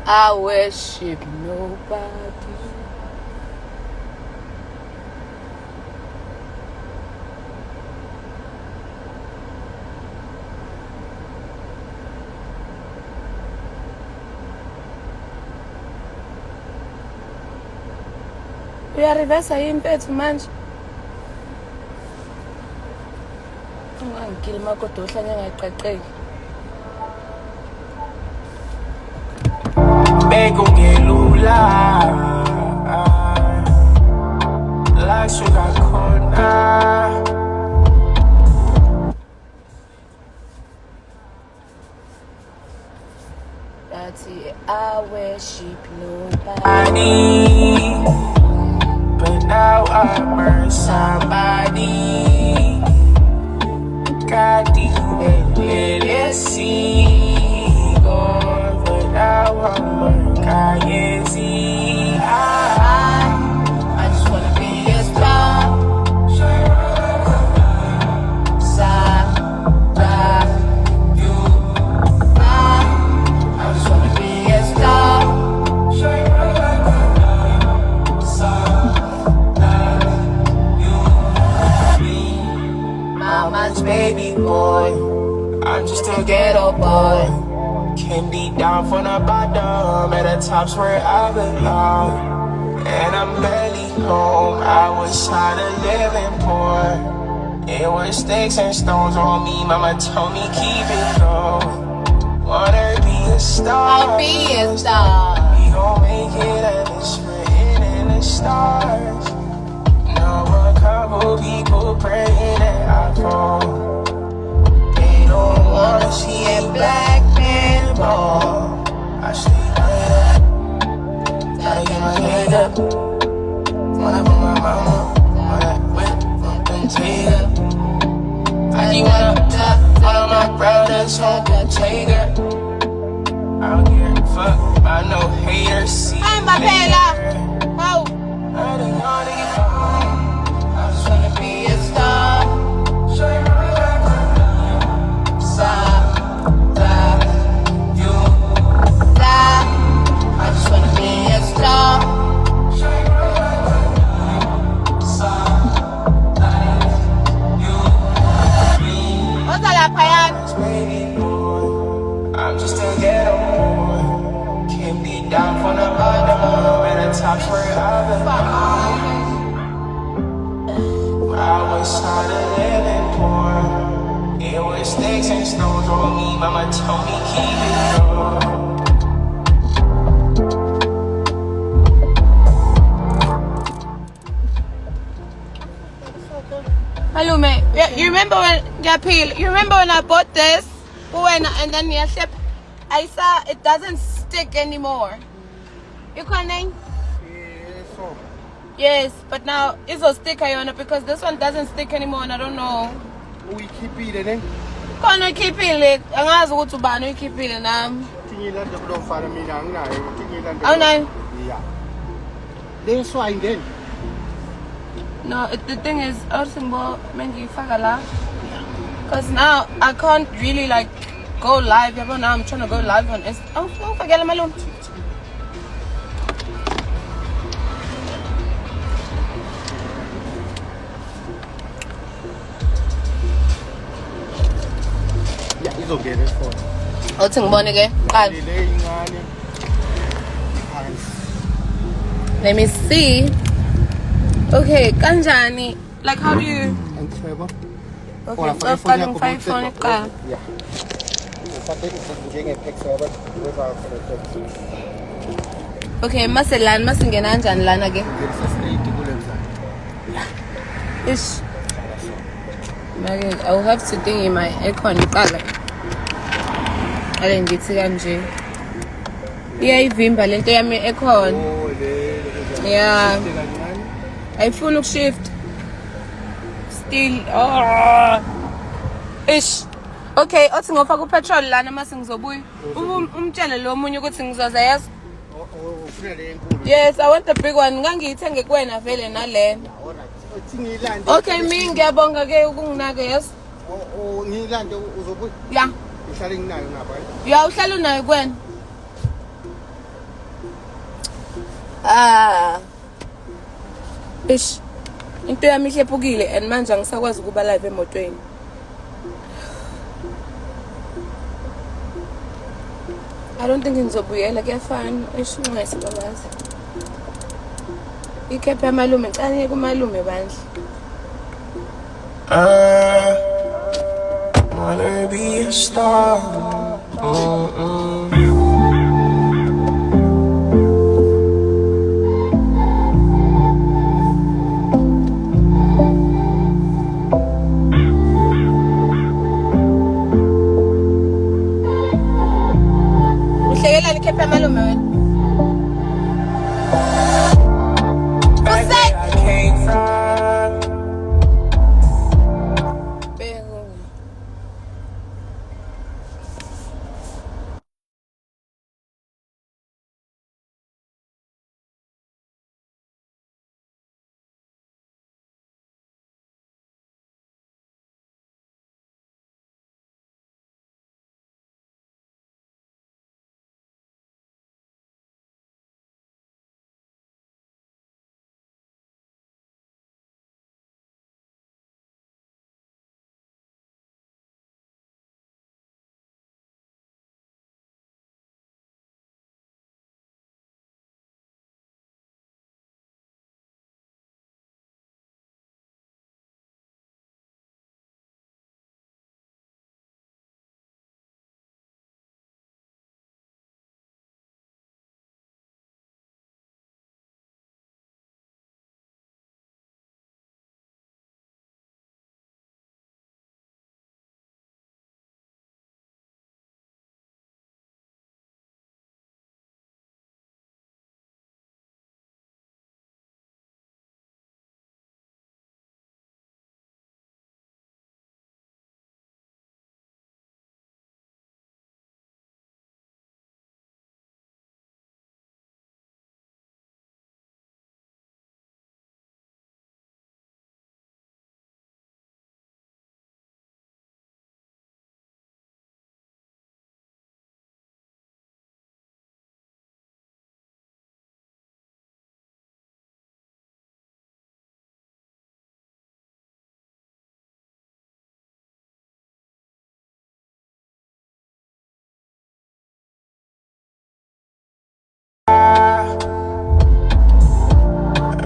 I worship nobody. Uyarivesa impethu manje. Ungangikili makodohla ngiyaqaqeki. Bekungelula la sugar khona I worship nobody, but now I murder somebody. God, let's see, God, but now I murder I just wanna be a star. I just wanna be a star. Mama's baby boy, I'm just a ghetto boy. Came deep down from the bottom, at the top's where I belong. And I'm barely home, I was tired of living poor. It was sticks and stones on me, mama told me keep it low. Wanna be a star, I'll be a star. we gon' make it and it's written in the stars. Now a couple people praying that I fall. They don't wanna see a black man ball. I stay right up, gotta get my head up. One up on my mama, all that whip, and take up. I keep one up top, one of my brothers hope I take her. I don't give a fuck about no haters. See I'm a bella. Oh, I don't wanna get home. I just wanna be a star. I just wanna be a star. What's that, Payan? I'm just a ghetto boy. Can't be down from the bottom, and the top's where I belong. I was tired of living poor. It was sticks and stones on me, mama told me keep it low. Hello, mate. Yeah, you remember when you remember when I bought this? And then I saw it doesn't stick anymore. You can't? Yes, but now it's a stick on it because this one doesn't stick anymore and I don't know. We keep it, eh? Can't we keep it? I'm going to go to ban. We keep it now. Oh no. Yeah. That's why then. No, the thing is, because now I can't really like go live. Now I'm trying to go live on Instagram. Oh, forget my loan. Yeah, it's okay. That's fine. What's in one again? Let me see. Okay, kanjani. Like how do you? Okay, so 5 phone ka. Yeah. Okay, maselan masingena kanjani lana ke? Ish. I'll have to think in my aircon qala. Ale ngithi kanje. Iyayivimba lento yami aircon. Yeah. Ayifuna ukushift. Still. Ish. Okay, othi ngofaka upetrol lana mase ngizobuya. Umtshele lo munye ukuthi ngizoza yazi. Yes, I want the big one. Ngangiyithenge kuwena vele nalena. Okay, mina ngiyabonga ke ukunginaka yes. Ngilande uzobuya. Yeah. Uhlale nginayo ngapha. Yeah, uhlala unayo kwena. Ish. Into yami ihlephukile and manje angisakwazi ukuba live emotweni. I don't think ngizobuyela kuyafana. Ish ngayisi babazi. Ikhepha malume ngicane kumalume bandla. Wanna be a star. Uhlekela likhepha malume wena. Back where I came from.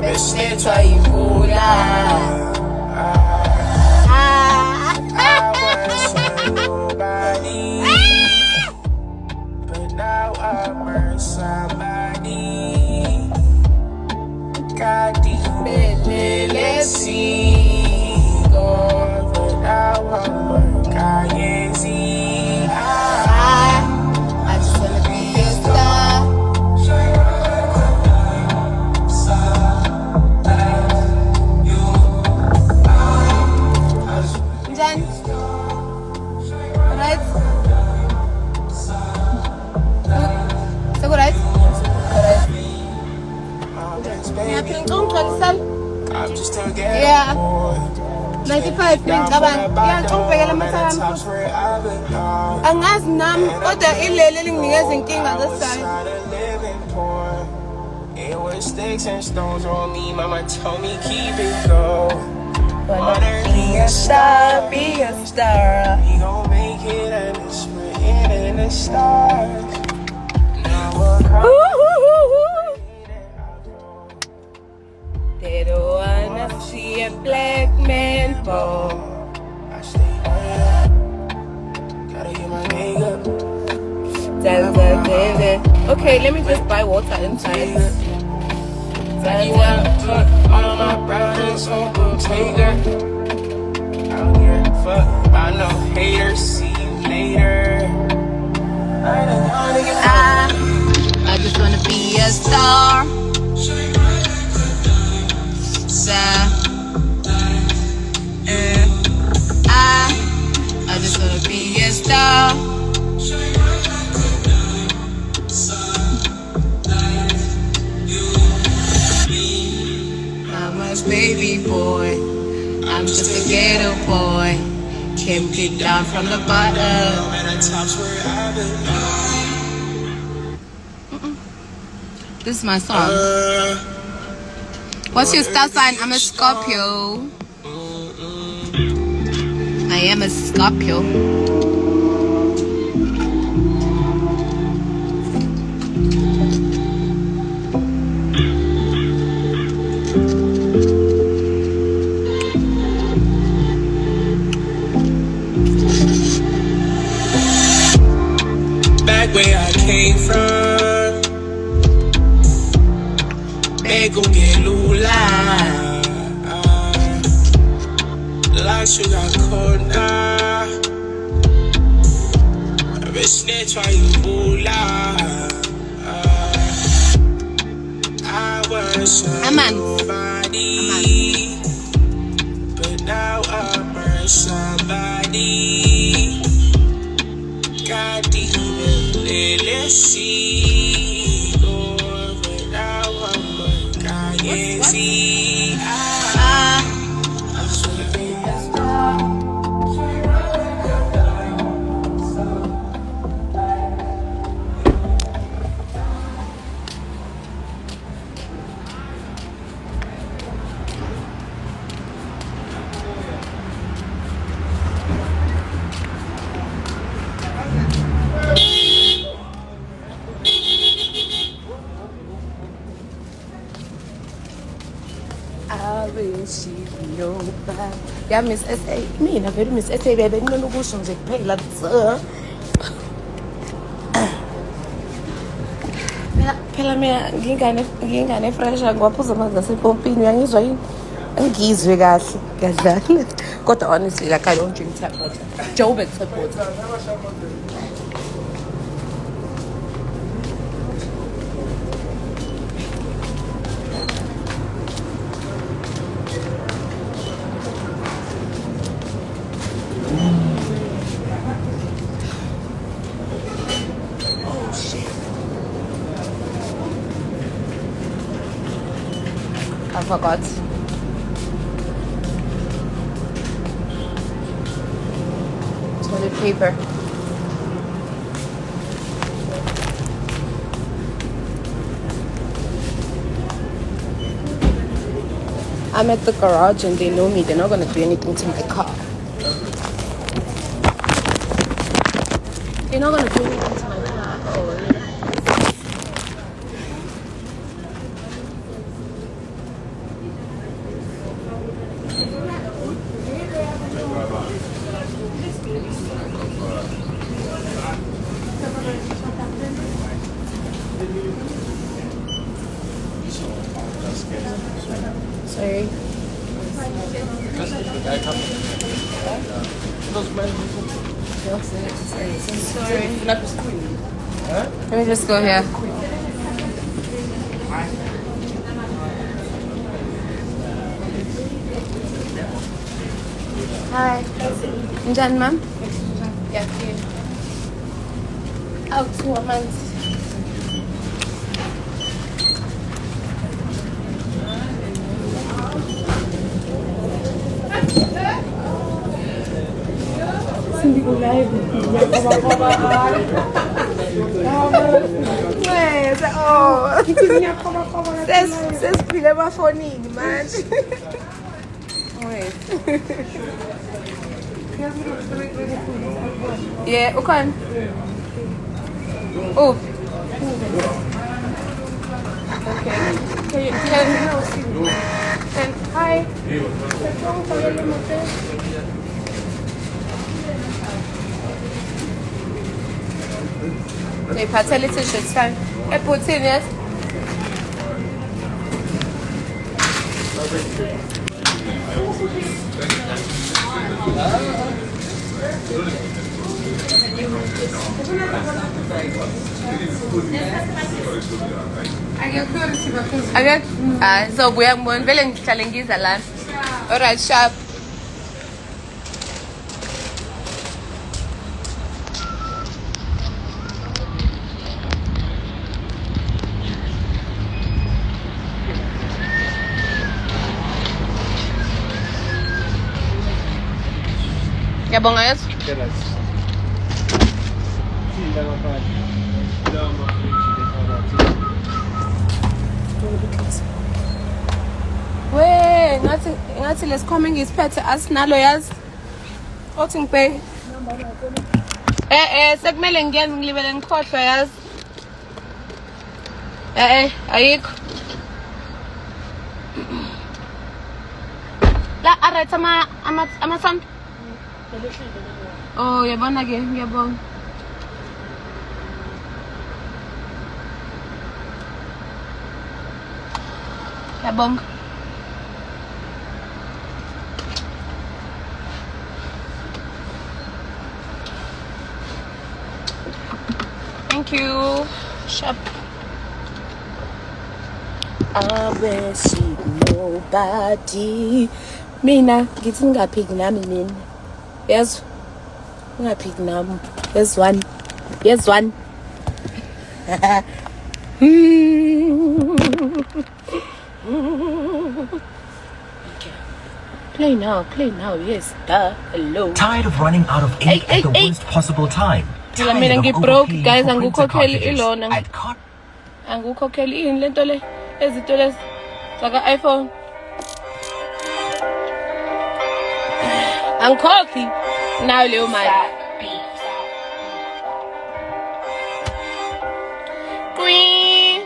Besethwa yibula. But now I'm somebody. God, let's see. But now I'm I just wanna be a star. Jan. Right? So good, right? Yeah, pink I'm just a yeah. 95 pink kaban. Yeah, ngibhekela amathanga. Angazi nami kodwa ilele linginikeza inkinga ngeside. It was sticks and stones on me, mama told me keep it going. Wanna be a star, be a star. we gon' make it and it's written in the stars. Now we're They don't wanna see a black man fall. I stay up, gotta get my makeup. Okay, let me just buy water inside. All of my brothers on Bottega. I don't give a fuck about no haters. See you later. I just wanna be a star. I just wanna be a star. I'm a baby boy. I'm just a ghetto boy. Came kicked down from the bottom. This is my song. What's your star sign? I'm a Scorpio. I am a Scorpio. Back where I came from, they gon' get lula. Like sugar corner, a snitch while you bula. I was somebody, but now I'm somebody. God even let's see, but now I'm a guy. See, Yeah, Miss SA. Mina vele Miss SA bebe kumele ukusho nje kuphela phela mina ngingane fresh ngiwaphuza amanzi asepompini uyangizwa yini angizwe kahle kadlala kodwa honestly like I don't drink tap water. Joburg tap water. I forgot. Toilet paper. I'm at the garage and they know me. They're not gonna do anything to my car. They're not gonna do anything to my car. Oh, yeah. Sorry. Sorry. Let me just go here. Hi. Njani ma'am? Yeah, out to a month. Sesiphile emafonini manje. Yeah, ukhona. Oh. Okay. Can hi. Okay, patella t-shirts time. Putin, yes. Okay. So we are going to challenge la. All right, sharp. Yabonga yes? We ngathi lesikhoma ngisiphethe asinalo yazi. Othi ngibheke. Sekumele ngiyenze ngilibele ngikhohlwe yazi. Ayikho. La alright ama sound. Oh, yabona ke ngiyabonga. Yabonga. Thank you. Shop. I will see nobody. Mina ngithi ngingaphiki nami nini. Yes. Ngingaphiki nami. Yes one. Okay. Play now, yes, hello. Tired of running out of ink at the worst possible time? Mina ngibroke guys, angikhokheli ilona. At Angikhokheli ini lento le ezito lezi saka iPhone. Angikhokhi nayo leyo mali. Queen.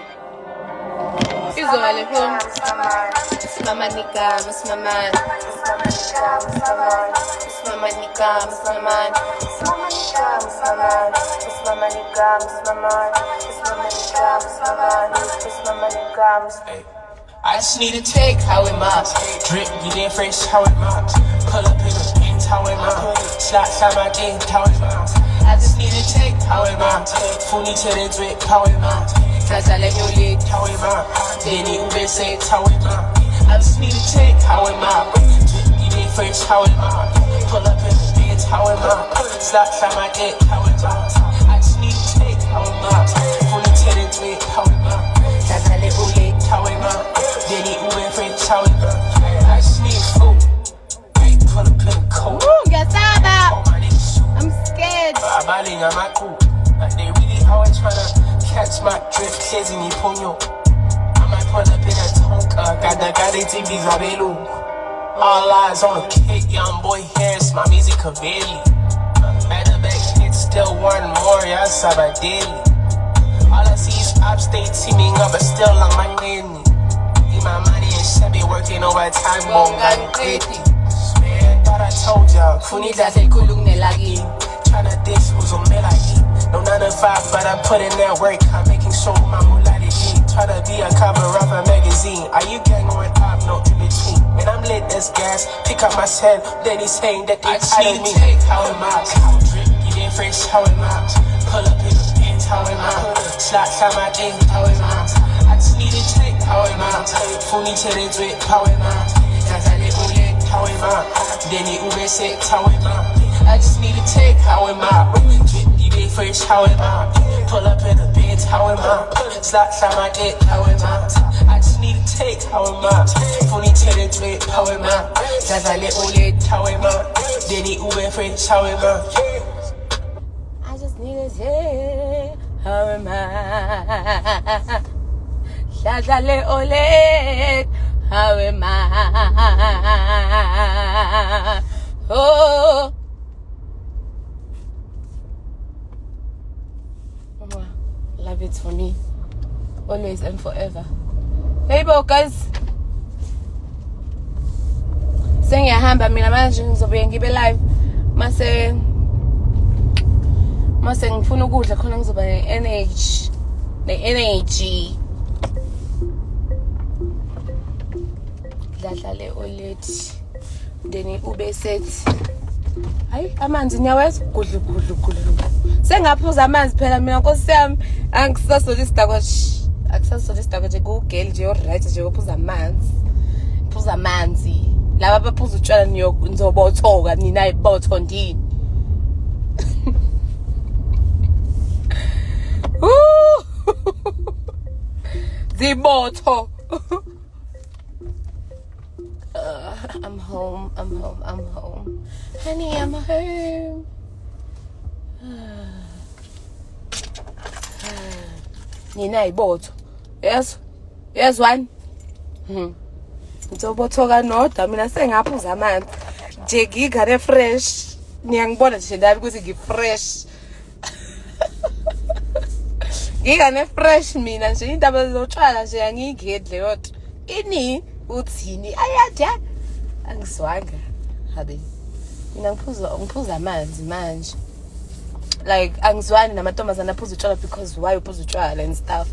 Izoba le phone. Mama nika, mama. Hey, I just need to take how it mops. Drip, get in fresh, how it mops. Pull up in the pins, how it mops. Slots on my jeans, how it mops. I just need to take how it mops. Funny to the drip, how it mops. Casa let you lick, how it mops. Then you be say, how it mops. I just need to take how it mops. Drip, get in fresh, how it mops. Pull up in the pins, how it mops. Slots on my dick, how it mops. I just need to take how it mops. Funny to the drip, how it mops. Casa let you lick, how it mops. Then you be fresh, how it mops. I just need food. Pull up in the coat. I'm scared. I'm balling on my cool. Like they really always tryna catch my drift. Says in your ponyo. I might pull up in a Tonka. Got the TVs on the loop. All eyes on the cake. Young boy Harris. My music a belly. Back to back hits. Still one more. Yeah, Saba daily. All I see is ops. They teaming up. But still on my nanny. Eat my money and shit. Be working overtime. Won't got crazy. I told y'all, Funita say kulungne lagi. Tryna diss who's on me like no 9 to 5, but I'm putting that work. I'm making sure my mulati G. Try to be a cover of a magazine. Are you gang or an op? No in between. When I'm lit as gas, pick up my cell. Then he's saying that they tired of me. How it mops, how drip, get in fresh, how it mops. Pull up in the pins, how it mops. Slots on my jeans, how it mops. I just need to take how it mops. Funny to the drip, how it mops. How it mop, then it ube sick, how it mop. I just need to take how it mop. Drip, big fresh, how it mop. Pull up in the bins, how it mop. Slots on my dick, how it mop. I just need to take how it mop. Funny to the drip, how it mop. Zaza lit, how it mop. Then it ube fresh, how it mop. I just need to take how it mop. Zaza lit, how am I? Oh, love it for me, always and forever. Hey, guys. Sengiyahamba mina manje ngizobuye ngibe live. Mase ngifuna ukudla khona ngizoba ne-energy. Dlale olethi then ube set hayi amanzi nyawethu gudlu sengaphuza amanzi phela mina Nkosi yami angisasola isidakwa nje ku-girl nje right nje ophuza amanzi laba abaphuza utshwala nizobothoka nina ibotho ndini zibotho. I'm home. Honey, I'm home. Nina ibotho. Yes? Uyazwani? Ngizobothoka nodwa mina sengaphuza amanzi. Nje ngingane fresh. Niyangibona nje ndaba ukuthi ngifresh. Ngingane fresh mina nje indaba zotshwala nje angingedle yodwa. Ini uthini? Ayathi angiswanga. Habe. Mina ngiphuza amanzi manje. Like angizwani namantombazana aphuza utshwala because why uphuza utshwala and stuff.